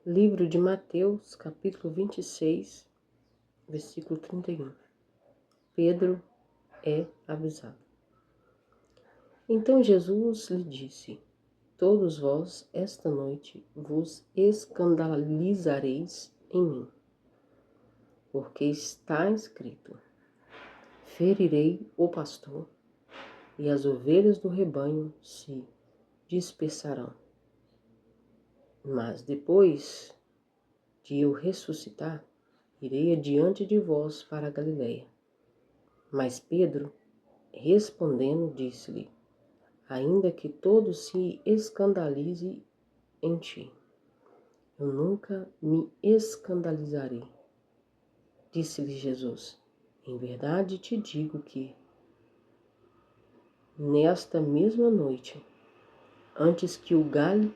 Livro de Mateus, capítulo 26, versículo 31. Pedro é avisado. Então Jesus lhe disse: Todos vós, esta noite, vos escandalizareis em mim, porque está escrito: ferirei o pastor, e as ovelhas do rebanho se dispersarão. Mas depois de eu ressuscitar, irei adiante de vós para a Galiléia. Mas Pedro, respondendo, disse-lhe: ainda que todos se escandalize em ti, eu nunca me escandalizarei. Disse-lhe Jesus: em verdade te digo que, nesta mesma noite, antes que o galho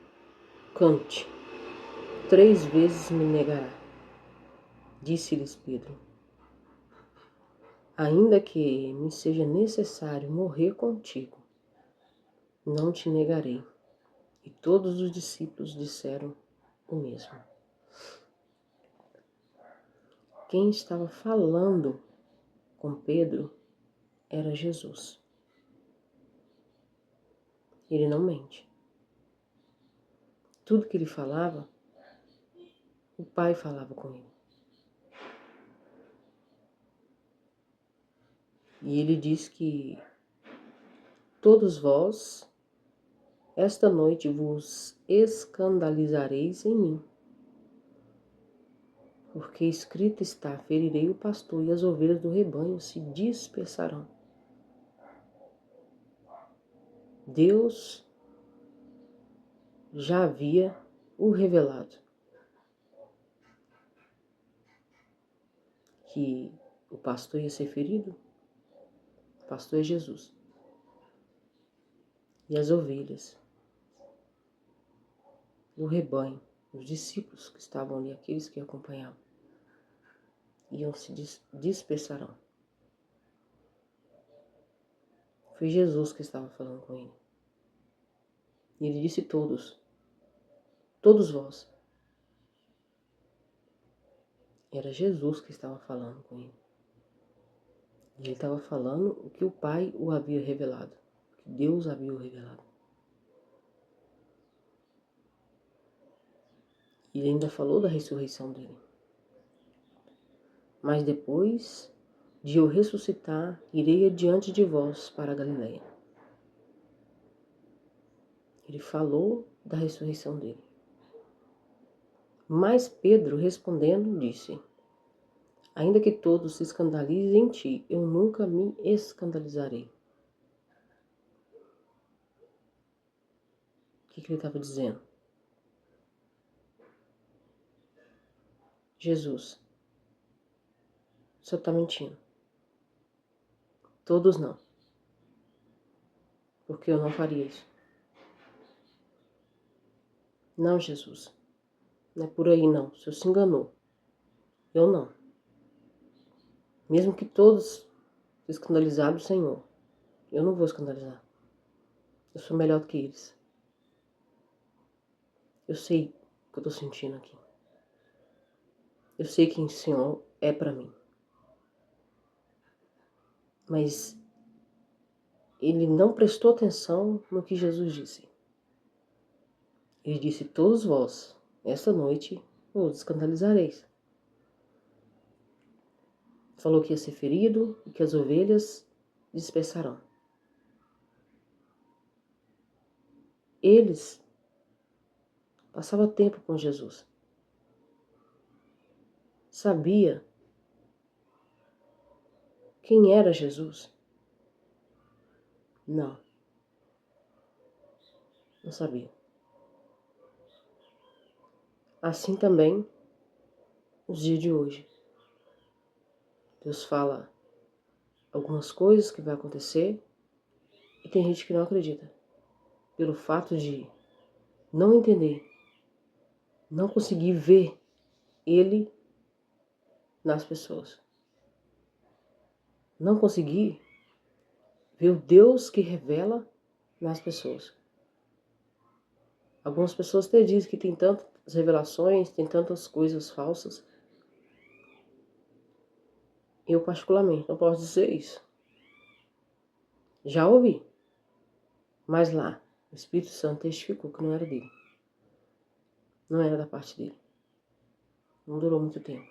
cante, 3 vezes me negará. Disse-lhes Pedro: ainda que me seja necessário morrer contigo, não te negarei. E todos os discípulos disseram o mesmo. Quem estava falando com Pedro era Jesus. Ele não mente. Tudo que ele falava, o Pai falava com ele. E ele diz que todos vós, esta noite, vos escandalizareis em mim. Porque escrito está: ferirei o pastor e as ovelhas do rebanho se dispersarão. Deus já havia o revelado, que o pastor ia ser ferido. O pastor é Jesus. E as ovelhas, o rebanho, os discípulos que estavam ali, aqueles que acompanhavam, iam se dispersarão. Foi Jesus que estava falando com ele. E ele disse todos vós. Era Jesus que estava falando com ele. E ele estava falando o que o Pai o havia revelado, o que Deus havia o revelado. E ele ainda falou da ressurreição dele. Mas depois de eu ressuscitar, irei adiante de vós para a Galiléia. Ele falou da ressurreição dele. Mas Pedro, respondendo, disse: ainda que todos se escandalizem em ti, eu nunca me escandalizarei. O que ele estava dizendo? Jesus, o senhor está mentindo. Todos não. Porque eu não faria isso. Não, Jesus. Não é por aí não. O senhor se enganou. Eu não. Mesmo que todos se escandalizarem do Senhor, eu não vou escandalizar. Eu sou melhor do que eles. Eu sei o que eu estou sentindo aqui. Eu sei quem o Senhor é para mim. Mas ele não prestou atenção no que Jesus disse. Ele disse: todos vós, esta noite, vos escandalizareis. Falou que ia ser ferido e que as ovelhas dispersarão. Eles passavam tempo com Jesus. Sabia quem era Jesus? Não. Não sabia. Assim também os dias de hoje. Deus fala algumas coisas que vai acontecer e tem gente que não acredita. Pelo fato de não entender, não conseguir ver Ele nas pessoas. Não conseguir ver o Deus que revela nas pessoas. Algumas pessoas até dizem que tem tantas revelações, tem tantas coisas falsas. Eu, particularmente, não posso dizer isso. Já ouvi. Mas lá, o Espírito Santo testificou que não era dele. Não era da parte dele. Não durou muito tempo.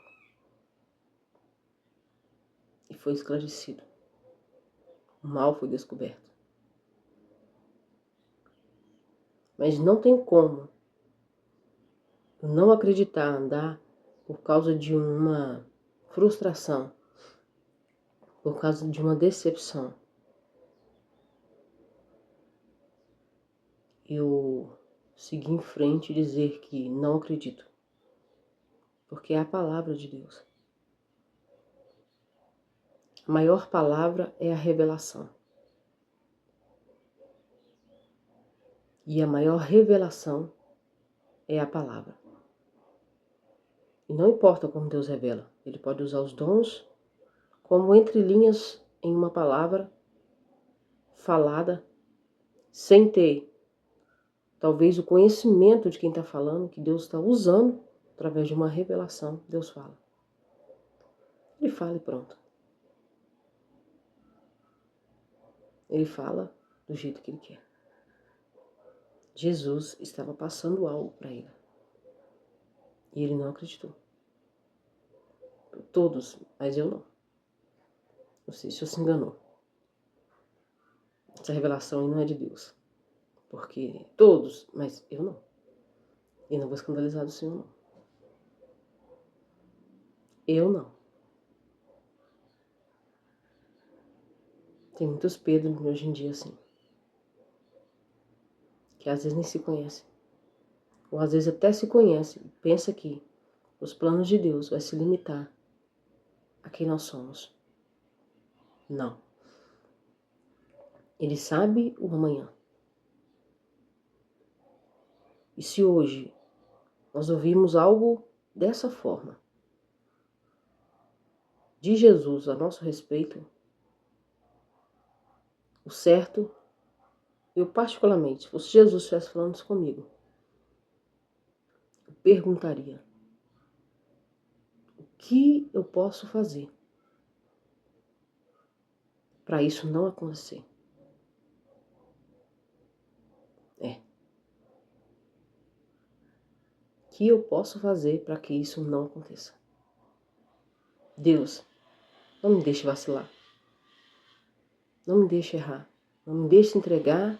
E foi esclarecido. O mal foi descoberto. Mas não tem como eu não acreditar, andar por causa de uma frustração, por causa de uma decepção. Eu seguir em frente e dizer que não acredito. Porque é a palavra de Deus. A maior palavra é a revelação. E a maior revelação é a palavra. E não importa como Deus revela. Ele pode usar os dons como entre linhas em uma palavra falada, sem ter talvez o conhecimento de quem está falando, que Deus está usando, através de uma revelação, Deus fala. Ele fala e pronto. Ele fala do jeito que ele quer. Jesus estava passando algo para ele. E ele não acreditou. Todos, mas eu não. Não sei se o senhor se enganou. Essa revelação aí não é de Deus. Porque todos, mas eu não. E não vou escandalizar do Senhor, não. Eu não. Tem muitos Pedro hoje em dia assim. Que às vezes nem se conhecem. Ou às vezes até se conhece. Pensa que os planos de Deus vai se limitar a quem nós somos. Não. Ele sabe o amanhã. E se hoje nós ouvirmos algo dessa forma, de Jesus a nosso respeito, o certo, eu particularmente, se fosse Jesus estivesse falando isso comigo, eu perguntaria, o que eu posso fazer para isso não acontecer? O que eu posso fazer para que isso não aconteça? Deus, não me deixe vacilar. Não me deixe errar. Não me deixe entregar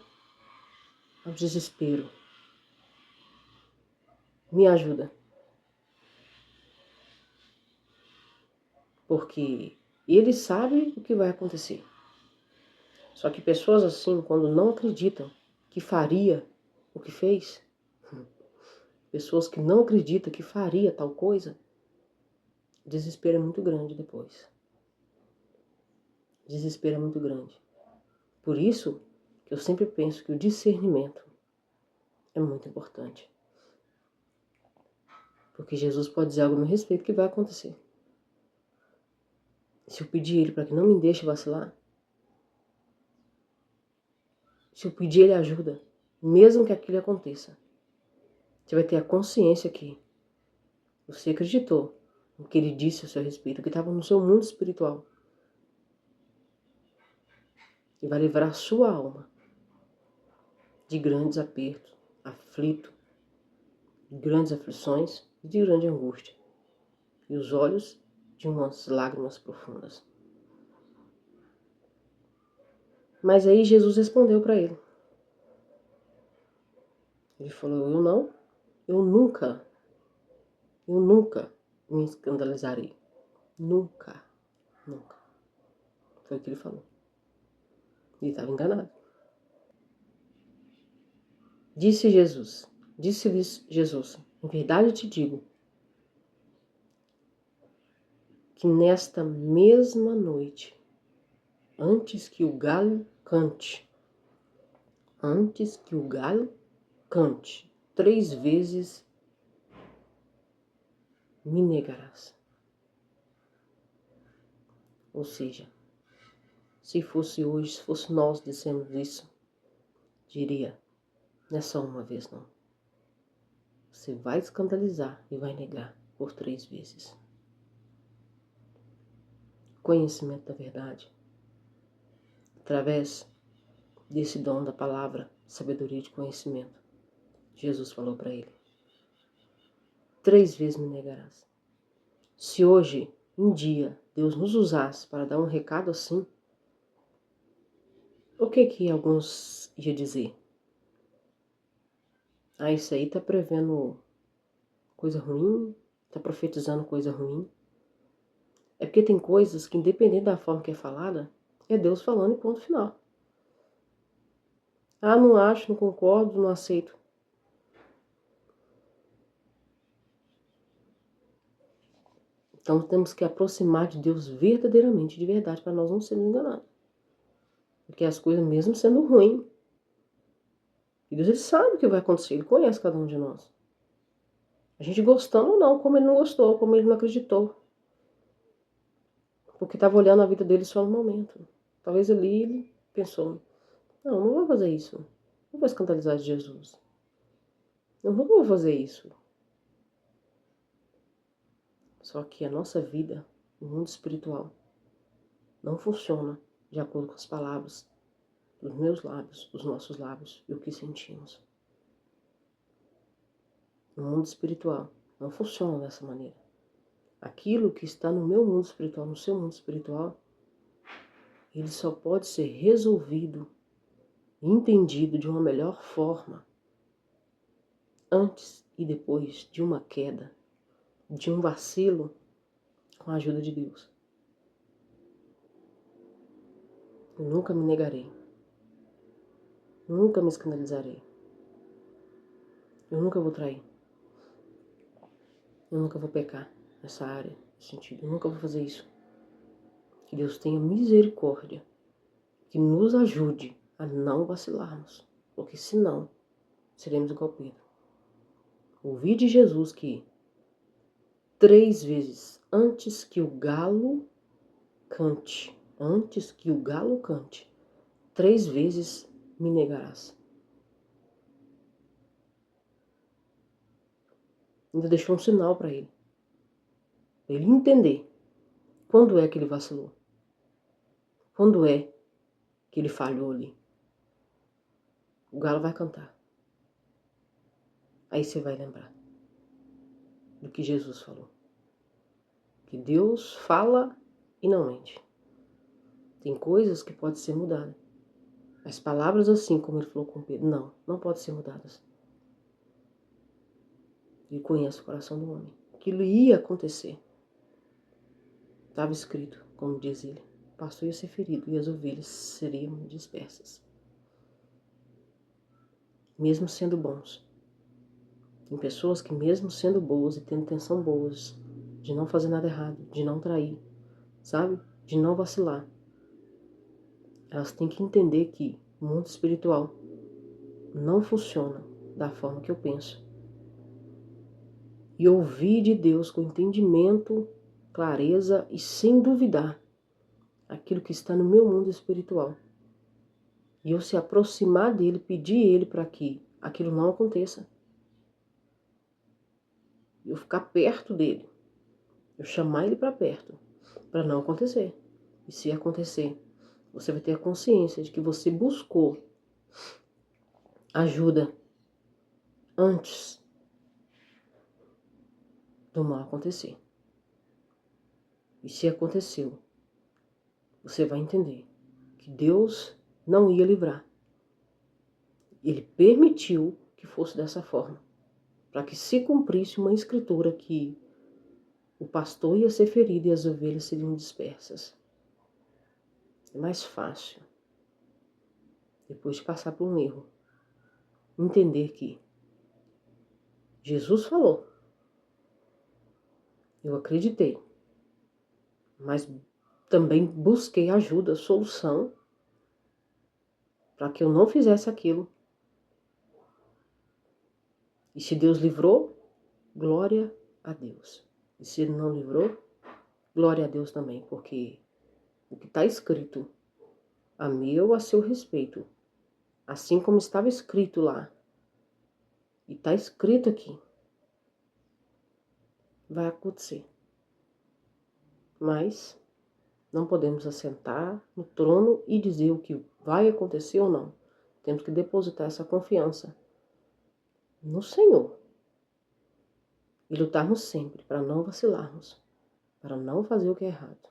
ao desespero. Me ajuda. Porque Ele sabe o que vai acontecer. Só que pessoas assim, quando não acreditam que faria o que fez, pessoas que não acreditam que faria tal coisa, o desespero é muito grande depois. O desespero é muito grande. Por isso que eu sempre penso que o discernimento é muito importante. Porque Jesus pode dizer algo a meu respeito que vai acontecer. Se eu pedir Ele para que não me deixe vacilar, se eu pedir Ele ajuda, mesmo que aquilo aconteça, você vai ter a consciência que você acreditou no que Ele disse a seu respeito, que estava no seu mundo espiritual. E vai livrar a sua alma de grandes apertos, aflito, de grandes aflições e de grande angústia. E os olhos de umas lágrimas profundas. Mas aí Jesus respondeu para ele. Ele falou, eu nunca me escandalizarei. Nunca. Foi o que ele falou. Ele estava enganado. Disse-lhes Jesus, em verdade te digo, que nesta mesma noite, antes que o galo cante, 3 vezes me negarás. Ou seja, se fosse hoje, se fosse nós dizendo isso, diria, não é só uma vez não. você vai escandalizar e vai negar por 3 vezes. Conhecimento da verdade, através desse dom da palavra, sabedoria de conhecimento. Jesus falou para ele: 3 vezes me negarás. Se hoje, em dia, Deus nos usasse para dar um recado assim, o que alguns iam dizer? Ah, isso aí tá prevendo coisa ruim, tá profetizando coisa ruim. É porque tem coisas que, independente da forma que é falada, é Deus falando e ponto final. Ah, não acho, não concordo, não aceito. Então temos que aproximar de Deus verdadeiramente, de verdade, para nós não sermos enganados. Porque as coisas, mesmo sendo ruins, e Deus ele sabe o que vai acontecer, Ele conhece cada um de nós. A gente gostando ou não, como Ele não gostou, como Ele não acreditou. Porque estava olhando a vida dele só no momento. Talvez ali ele pensou, não vou fazer isso. Não vou escandalizar Jesus. Eu nunca vou fazer isso. Só que a nossa vida, o mundo espiritual, não funciona de acordo com as palavras dos meus lábios, dos nossos lábios e o que sentimos. O mundo espiritual não funciona dessa maneira. Aquilo que está no meu mundo espiritual, no seu mundo espiritual, ele só pode ser resolvido e entendido de uma melhor forma antes e depois de uma queda, de um vacilo, com a ajuda de Deus. Eu nunca me negarei. Nunca me escandalizarei. Eu nunca vou trair. Eu nunca vou pecar nessa área, nesse sentido. Eu nunca vou fazer isso. Que Deus tenha misericórdia, que nos ajude a não vacilarmos, porque senão seremos igual Pedro. Ouvi de Jesus que 3 vezes antes que o galo cante, 3 vezes me negarás. Ainda deixou um sinal para ele entender quando é que ele vacilou, quando é que ele falhou ali. O galo vai cantar. Aí você vai lembrar do que Jesus falou. Que Deus fala e não mente. Tem coisas que podem ser mudadas. As palavras assim, como ele falou com Pedro, não podem ser mudadas. Ele conhece o coração do homem. Aquilo ia acontecer. Estava escrito, como diz ele. O pastor ia ser ferido e as ovelhas seriam dispersas. Mesmo sendo bons. Tem pessoas que mesmo sendo boas e tendo intenção boas, de não fazer nada errado, de não trair, sabe? De não vacilar. Elas têm que entender que o mundo espiritual não funciona da forma que eu penso. E ouvir de Deus com entendimento, clareza e sem duvidar aquilo que está no meu mundo espiritual. E eu se aproximar dele, pedir ele para que aquilo não aconteça. Eu ficar perto dele. Eu chamar ele para perto, para não acontecer. E se acontecer, você vai ter a consciência de que você buscou ajuda antes do mal acontecer. E se aconteceu, você vai entender que Deus não ia livrar. Ele permitiu que fosse dessa forma, para que se cumprisse uma escritura que o pastor ia ser ferido e as ovelhas seriam dispersas. É mais fácil, depois de passar por um erro, entender que Jesus falou. Eu acreditei, mas também busquei ajuda, solução, para que eu não fizesse aquilo. E se Deus livrou, glória a Deus. E se Ele não livrou, glória a Deus também, porque o que está escrito a meu, a seu respeito, assim como estava escrito lá, e está escrito aqui, vai acontecer. Mas não podemos assentar no trono e dizer o que vai acontecer ou não. Temos que depositar essa confiança no Senhor e lutarmos sempre para não vacilarmos, para não fazer o que é errado.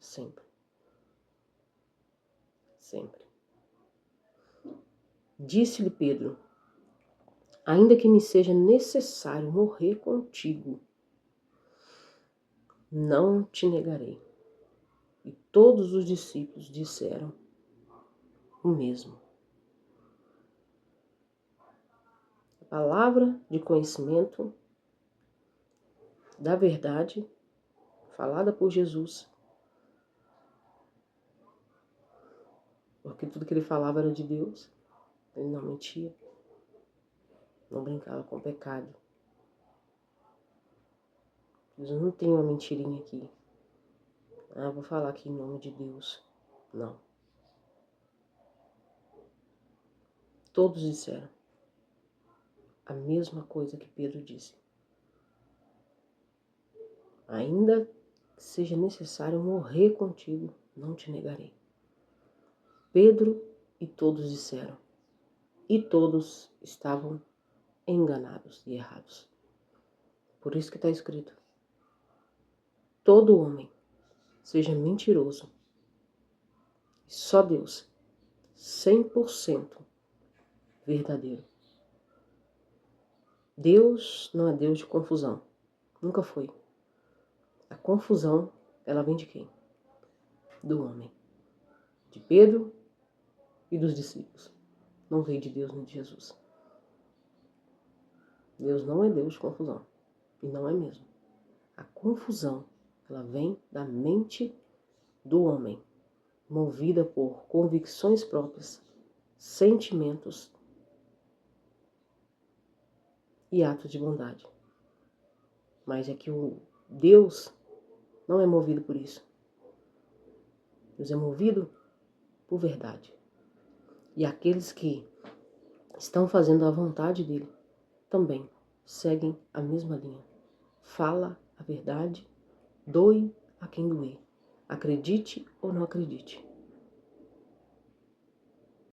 Sempre. Sempre. Disse-lhe Pedro: ainda que me seja necessário morrer contigo, não te negarei. E todos os discípulos disseram o mesmo. A palavra de conhecimento da verdade falada por Jesus, porque tudo que ele falava era de Deus, ele não mentia, não brincava com o pecado. Jesus não tem uma mentirinha aqui. Ah, vou falar aqui em nome de Deus. Não. Todos disseram a mesma coisa que Pedro disse. Ainda que seja necessário morrer contigo, não te negarei. Pedro e todos disseram. E todos estavam enganados e errados. Por isso que está escrito: todo homem seja mentiroso. E só Deus, 100% verdadeiro. Deus não é Deus de confusão. Nunca foi. A confusão, ela vem de quem? Do homem. De Pedro e dos discípulos. Não veio de Deus nem de Jesus. Deus não é Deus de confusão. E não é mesmo. A confusão, ela vem da mente do homem, movida por convicções próprias, sentimentos e atos de bondade. Mas é que o Deus não é movido por isso. Deus é movido por verdade. E aqueles que estão fazendo a vontade dele também seguem a mesma linha. Fala a verdade, doe a quem doer. Acredite ou não acredite.